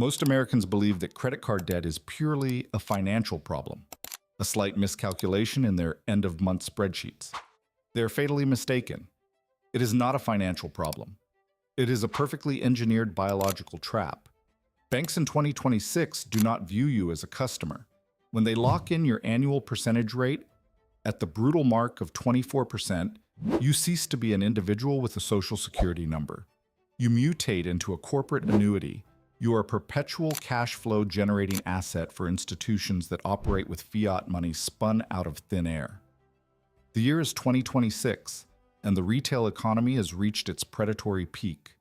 Most Americans believe that credit card debt is purely a financial problem, a slight miscalculation in their end-of-month spreadsheets. They are fatally mistaken. It is not a financial problem. It is a perfectly engineered biological trap. Banks in 2026 do not view you as a customer. When they lock in your annual percentage rate at the brutal mark of 24%, you cease to be an individual with a social security number. You mutate into a corporate annuity. You are a perpetual cash flow generating asset for institutions that operate with fiat money spun out of thin air. The year is 2026, and the retail economy has reached its predatory peak.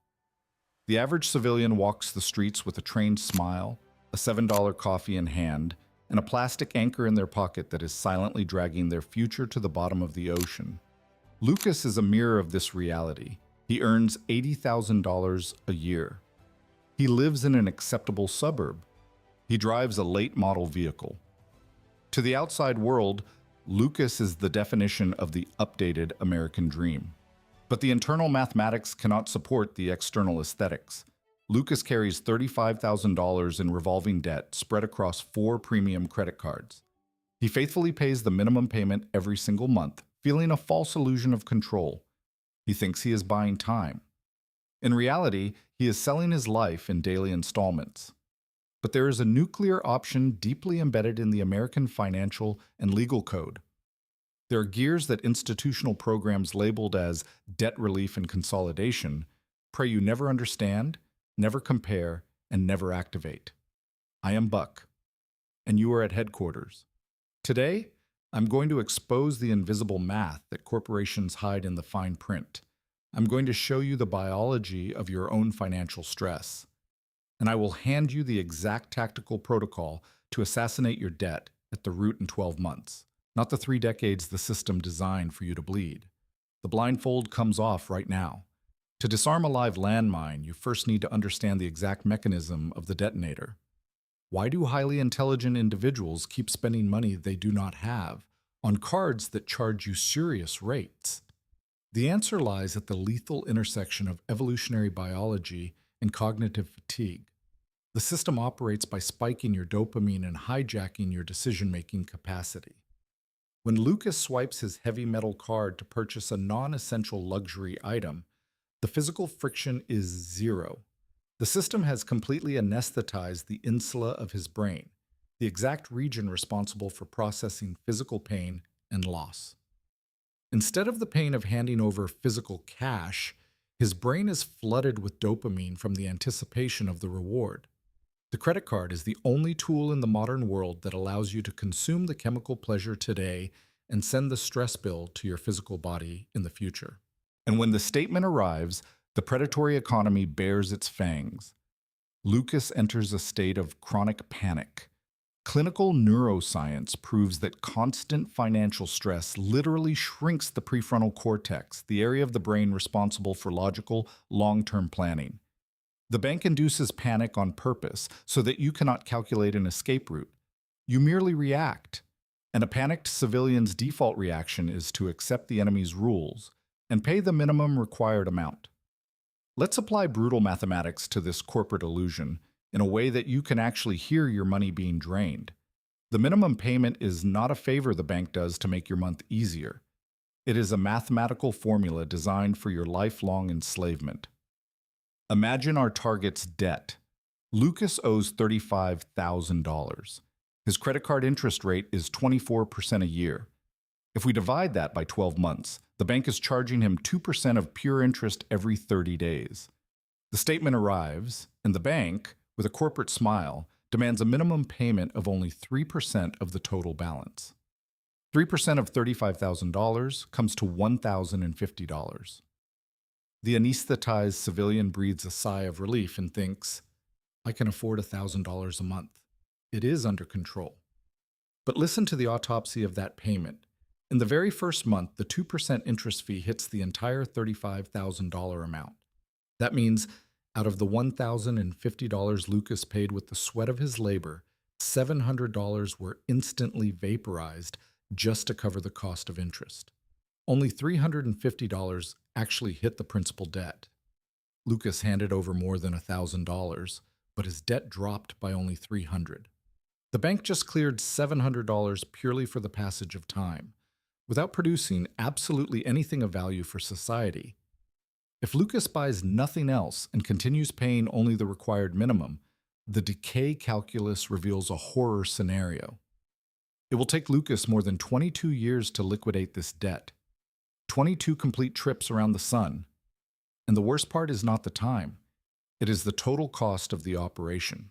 The average civilian walks the streets with a trained smile, a $7 coffee in hand, and a plastic anchor in their pocket that is silently dragging their future to the bottom of the ocean. Lucas is a mirror of this reality. He earns $80,000 a year. He lives in an acceptable suburb. He drives a late-model vehicle. To the outside world, Lucas is the definition of the updated American dream. But the internal mathematics cannot support the external aesthetics. Lucas carries $35,000 in revolving debt spread across 4 premium credit cards. He faithfully pays the minimum payment every single month, feeling a false illusion of control. He thinks he is buying time. In reality, he is selling his life in daily installments. But there is a nuclear option deeply embedded in the American financial and legal code. There are gears that institutional programs labeled as debt relief and consolidation pray you never understand, never compare, and never activate. I am Buck, and you are at headquarters. Today, I'm going to expose the invisible math that corporations hide in the fine print. I'm going to show you the biology of your own financial stress. And I will hand you the exact tactical protocol to assassinate your debt at the root in 12 months, not the 3 decades the system designed for you to bleed. The blindfold comes off right now. To disarm a live landmine, you first need to understand the exact mechanism of the detonator. Why do highly intelligent individuals keep spending money they do not have on cards that charge you serious rates? The answer lies at the lethal intersection of evolutionary biology and cognitive fatigue. The system operates by spiking your dopamine and hijacking your decision-making capacity. When Lucas swipes his heavy metal card to purchase a non-essential luxury item, the physical friction is zero. The system has completely anesthetized the insula of his brain, the exact region responsible for processing physical pain and loss. Instead of the pain of handing over physical cash, his brain is flooded with dopamine from the anticipation of the reward. The credit card is the only tool in the modern world that allows you to consume the chemical pleasure today and send the stress bill to your physical body in the future. And when the statement arrives, the predatory economy bares its fangs. Lucas enters a state of chronic panic. Clinical neuroscience proves that constant financial stress literally shrinks the prefrontal cortex, the area of the brain responsible for logical, long-term planning. The bank induces panic on purpose so that you cannot calculate an escape route. You merely react. And a panicked civilian's default reaction is to accept the enemy's rules and pay the minimum required amount. Let's apply brutal mathematics to this corporate illusion in a way that you can actually hear your money being drained. The minimum payment is not a favor the bank does to make your month easier. It is a mathematical formula designed for your lifelong enslavement. Imagine our target's debt. Lucas owes $35,000. His credit card interest rate is 24% a year. If we divide that by 12 months, the bank is charging him 2% of pure interest every 30 days. The statement arrives, and the bank, with a corporate smile, demands a minimum payment of only 3% of the total balance. 3% of $35,000 comes to $1,050. The anesthetized civilian breathes a sigh of relief and thinks, I can afford $1,000 a month. It is under control. But listen to the autopsy of that payment. In the very first month, the 2% interest fee hits the entire $35,000 amount. That means out of the $1,050 Lucas paid with the sweat of his labor, $700 were instantly vaporized just to cover the cost of interest. Only $350 actually hit the principal debt. Lucas handed over more than $1,000, but his debt dropped by only $300. The bank just cleared $700 purely for the passage of time, without producing absolutely anything of value for society. If Lucas buys nothing else and continues paying only the required minimum, the decay calculus reveals a horror scenario. It will take Lucas more than 22 years to liquidate this debt, 22 complete trips around the sun. And the worst part is not the time. It is the total cost of the operation.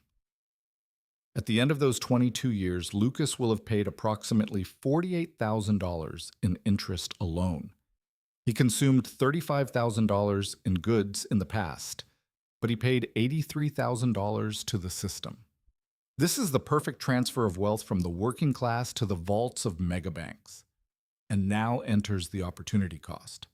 At the end of those 22 years, Lucas will have paid approximately $48,000 in interest alone. He consumed $35,000 in goods in the past, but he paid $83,000 to the system. This is the perfect transfer of wealth from the working class to the vaults of megabanks. And now enters the opportunity cost.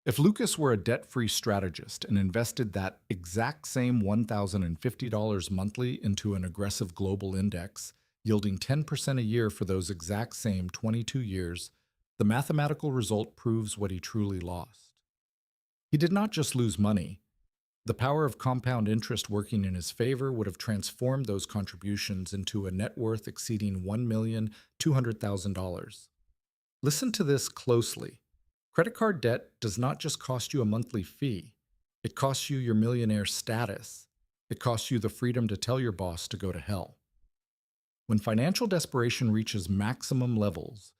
If Lucas were a debt-free strategist and invested that exact same $1,050 monthly into an aggressive global index, yielding 10% a year for those exact same 22 years, the mathematical result proves what he truly lost. He did not just lose money. The power of compound interest working in his favor would have transformed those contributions into a net worth exceeding $1,200,000. Listen to this closely. Credit card debt does not just cost you a monthly fee. It costs you your millionaire status. It costs you the freedom to tell your boss to go to hell. When financial desperation reaches maximum levels,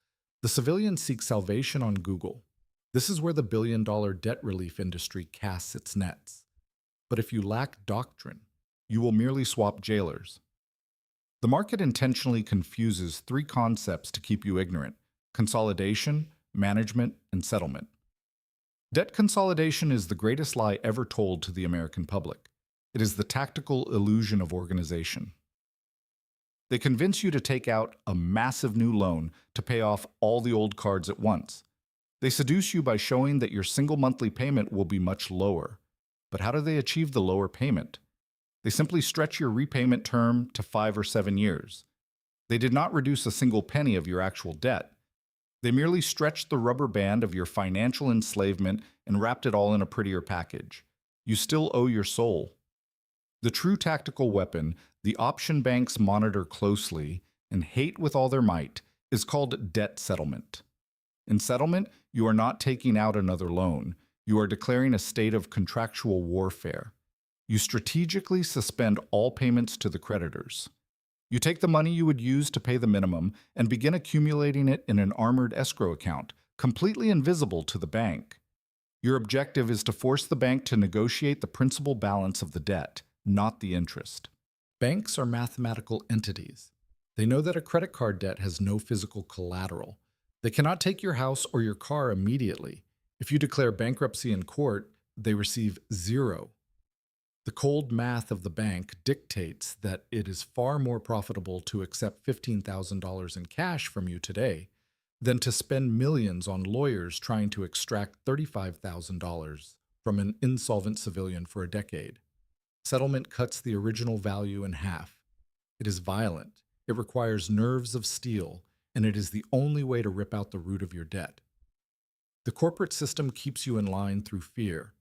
the civilian seeks salvation on Google. This is where the billion-dollar debt relief industry casts its nets. But if you lack doctrine, you will merely swap jailers. The market intentionally confuses three concepts to keep you ignorant: consolidation, management, and settlement. Debt consolidation is the greatest lie ever told to the American public. It is the tactical illusion of organization. They convince you to take out a massive new loan to pay off all the old cards at once. They seduce you by showing that your single monthly payment will be much lower. But how do they achieve the lower payment? They simply stretch your repayment term to 5 or 7 years. They did not reduce a single penny of your actual debt. They merely stretched the rubber band of your financial enslavement and wrapped it all in a prettier package. You still owe your soul. The true tactical weapon the option banks monitor closely and hate with all their might is called debt settlement. In settlement, you are not taking out another loan. You are declaring a state of contractual warfare. You strategically suspend all payments to the creditors. You take the money you would use to pay the minimum and begin accumulating it in an armored escrow account, completely invisible to the bank. Your objective is to force the bank to negotiate the principal balance of the debt, not the interest. Banks are mathematical entities. They know that a credit card debt has no physical collateral. They cannot take your house or your car immediately. If you declare bankruptcy in court, they receive zero. The cold math of the bank dictates that it is far more profitable to accept $15,000 in cash from you today than to spend millions on lawyers trying to extract $35,000 from an insolvent civilian for a decade. Settlement cuts the original value in half. It is violent, it requires nerves of steel, and it is the only way to rip out the root of your debt. The corporate system keeps you in line through fear.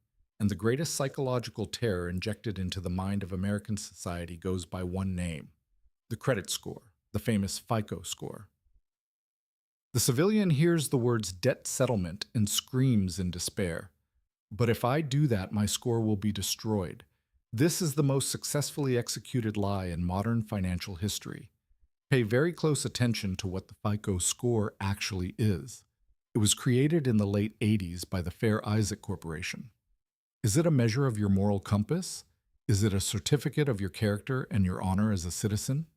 And the greatest psychological terror injected into the mind of American society goes by one name: the credit score, the famous FICO score. The civilian hears the words debt settlement and screams in despair. But if I do that, my score will be destroyed. This is the most successfully executed lie in modern financial history. Pay very close attention to what the FICO score actually is. It was created in the late 80s by the Fair Isaac Corporation. Is it a measure of your moral compass? Is it a certificate of your character and your honor as a citizen?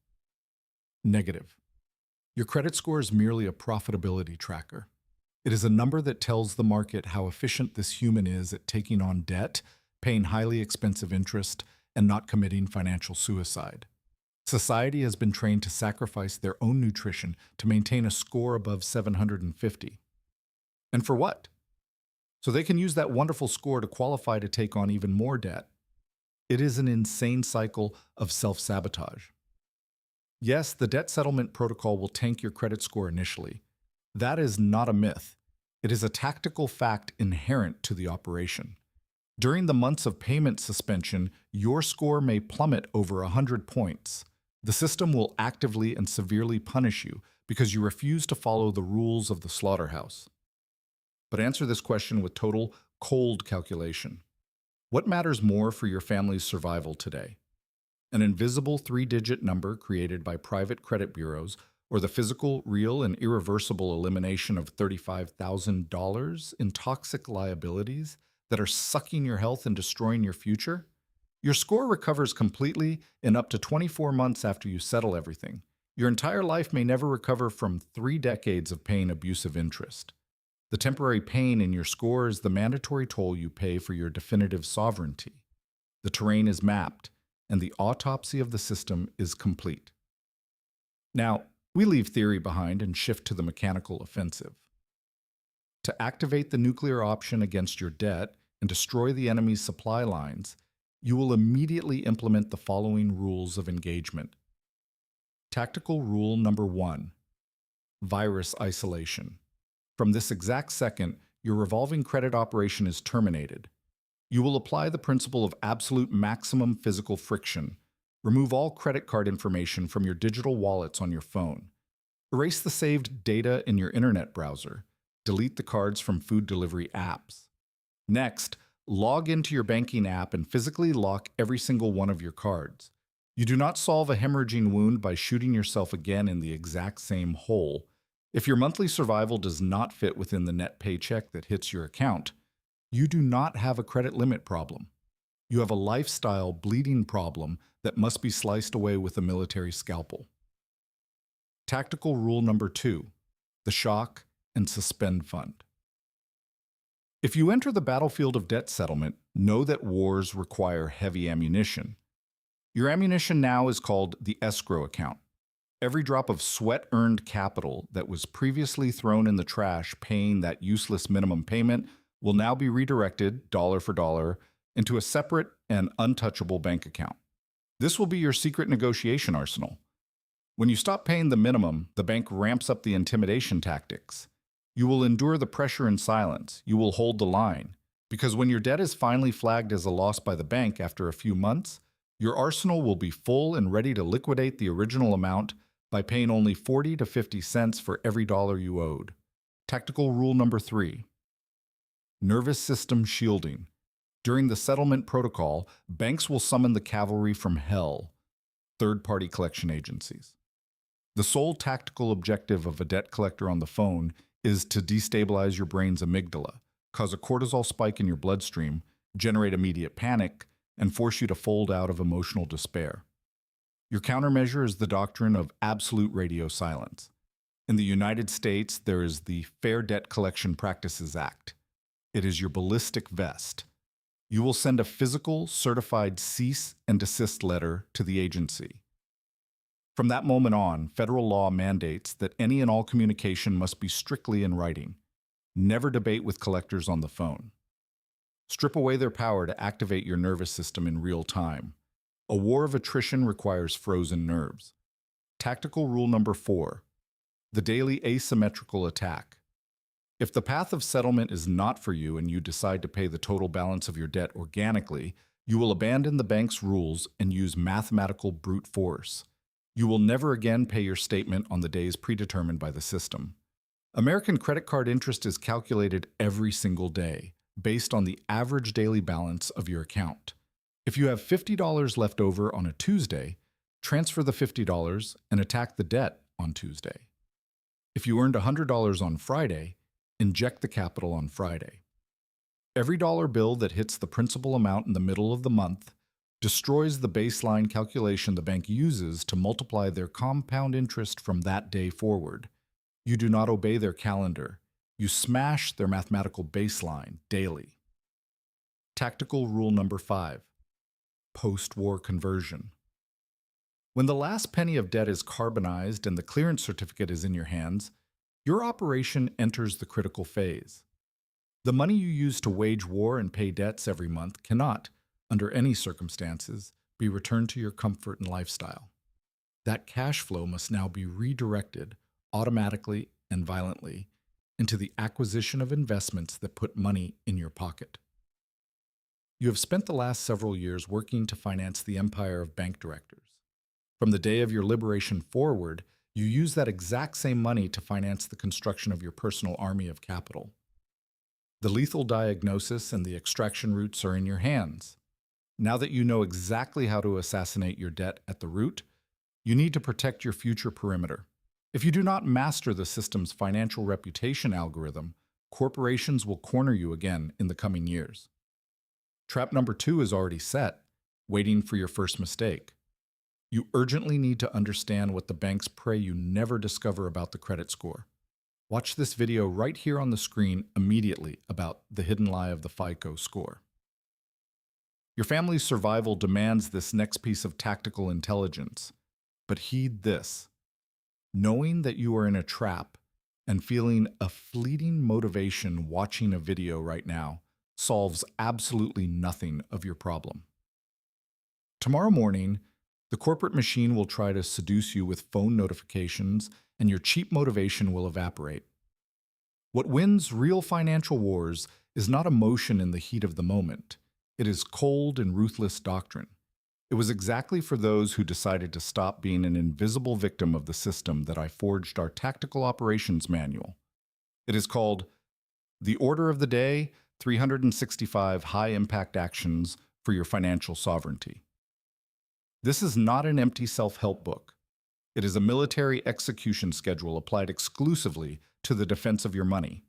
Negative. Your credit score is merely a profitability tracker. It is a number that tells the market how efficient this human is at taking on debt, paying highly expensive interest, and not committing financial suicide. Society has been trained to sacrifice their own nutrition to maintain a score above 750. And for what? So they can use that wonderful score to qualify to take on even more debt. It is an insane cycle of self-sabotage. Yes, the debt settlement protocol will tank your credit score initially. That is not a myth. It is a tactical fact inherent to the operation. During the months of payment suspension, your score may plummet over 100 points. The system will actively and severely punish you because you refuse to follow the rules of the slaughterhouse. But answer this question with total cold calculation. What matters more for your family's survival today? An invisible three-digit number created by private credit bureaus, or the physical, real, and irreversible elimination of $35,000 in toxic liabilities that are sucking your health and destroying your future? Your score recovers completely in up to 24 months after you settle everything. Your entire life may never recover from 3 decades of paying abusive interest. The temporary pain in your score is the mandatory toll you pay for your definitive sovereignty. The terrain is mapped, and the autopsy of the system is complete. Now, we leave theory behind and shift to the mechanical offensive. To activate the nuclear option against your debt and destroy the enemy's supply lines, you will immediately implement the following rules of engagement. Tactical rule number 1, virus isolation. From this exact second, your revolving credit operation is terminated. You will apply the principle of absolute maximum physical friction. Remove all credit card information from your digital wallets on your phone. Erase the saved data in your internet browser. Delete the cards from food delivery apps. Next, log into your banking app and physically lock every single one of your cards. You do not solve a hemorrhaging wound by shooting yourself again in the exact same hole. If your monthly survival does not fit within the net paycheck that hits your account, you do not have a credit limit problem. You have a lifestyle bleeding problem that must be sliced away with a military scalpel. Tactical rule number 2, the shock and suspend fund. If you enter the battlefield of debt settlement, know that wars require heavy ammunition. Your ammunition now is called the escrow account. Every drop of sweat-earned capital that was previously thrown in the trash paying that useless minimum payment will now be redirected, dollar for dollar, into a separate and untouchable bank account. This will be your secret negotiation arsenal. When you stop paying the minimum, the bank ramps up the intimidation tactics. You will endure the pressure in silence. You will hold the line. Because when your debt is finally flagged as a loss by the bank after a few months, your arsenal will be full and ready to liquidate the original amount by paying only 40 to 50 cents for every dollar you owed. Tactical rule number 3, nervous system shielding. During the settlement protocol, banks will summon the cavalry from hell, third-party collection agencies. The sole tactical objective of a debt collector on the phone is to destabilize your brain's amygdala, cause a cortisol spike in your bloodstream, generate immediate panic, and force you to fold out of emotional despair. Your countermeasure is the doctrine of absolute radio silence. In the United States, there is the Fair Debt Collection Practices Act. It is your ballistic vest. You will send a physical, certified cease and desist letter to the agency. From that moment on, federal law mandates that any and all communication must be strictly in writing. Never debate with collectors on the phone. Strip away their power to activate your nervous system in real time. A war of attrition requires frozen nerves. Tactical rule number 4, the daily asymmetrical attack. If the path of settlement is not for you and you decide to pay the total balance of your debt organically, you will abandon the bank's rules and use mathematical brute force. You will never again pay your statement on the days predetermined by the system. American credit card interest is calculated every single day, based on the average daily balance of your account. If you have $50 left over on a Tuesday, transfer the $50 and attack the debt on Tuesday. If you earned $100 on Friday, inject the capital on Friday. Every dollar bill that hits the principal amount in the middle of the month destroys the baseline calculation the bank uses to multiply their compound interest from that day forward. You do not obey their calendar. You smash their mathematical baseline daily. Tactical rule number 5, post-war conversion. When the last penny of debt is carbonized and the clearance certificate is in your hands, your operation enters the critical phase. The money you use to wage war and pay debts every month cannot, under any circumstances, be returned to your comfort and lifestyle. That cash flow must now be redirected automatically and violently into the acquisition of investments that put money in your pocket. You have spent the last several years working to finance the empire of bank directors. From the day of your liberation forward, you use that exact same money to finance the construction of your personal army of capital. The lethal diagnosis and the extraction routes are in your hands. Now that you know exactly how to assassinate your debt at the root, you need to protect your future perimeter. If you do not master the system's financial reputation algorithm, corporations will corner you again in the coming years. Trap number 2 is already set, waiting for your first mistake. You urgently need to understand what the banks pray you never discover about the credit score. Watch this video right here on the screen immediately about the hidden lie of the FICO score. Your family's survival demands this next piece of tactical intelligence. But heed this. Knowing that you are in a trap and feeling a fleeting motivation watching a video right now solves absolutely nothing of your problem. Tomorrow morning, the corporate machine will try to seduce you with phone notifications, and your cheap motivation will evaporate. What wins real financial wars is not emotion in the heat of the moment. It is cold and ruthless doctrine. It was exactly for those who decided to stop being an invisible victim of the system that I forged our Tactical Operations Manual. It is called The Order of the Day: 365 High-Impact Actions for Your Financial Sovereignty. This is not an empty self-help book. It is a military execution schedule applied exclusively to the defense of your money.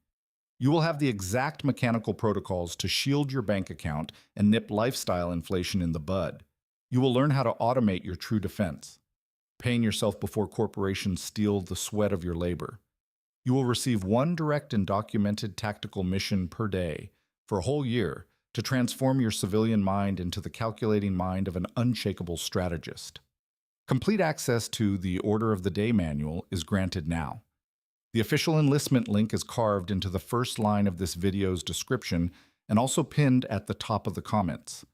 You will have the exact mechanical protocols to shield your bank account and nip lifestyle inflation in the bud. You will learn how to automate your true defense, paying yourself before corporations steal the sweat of your labor. You will receive one direct and documented tactical mission per day for a whole year to transform your civilian mind into the calculating mind of an unshakable strategist. Complete access to the Order of the Day manual is granted now. The official enlistment link is carved into the first line of this video's description and also pinned at the top of the comments.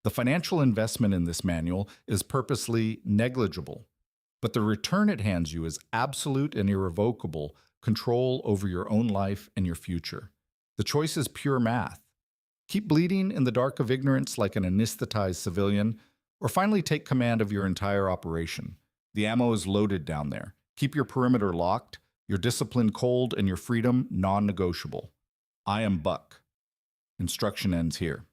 The financial investment in this manual is purposely negligible, but the return it hands you is absolute and irrevocable control over your own life and your future. The choice is pure math. Keep bleeding in the dark of ignorance like an anesthetized civilian, or finally take command of your entire operation. The ammo is loaded down there. Keep your perimeter locked, your discipline cold, and your freedom non-negotiable. I am Buck. Instruction ends here.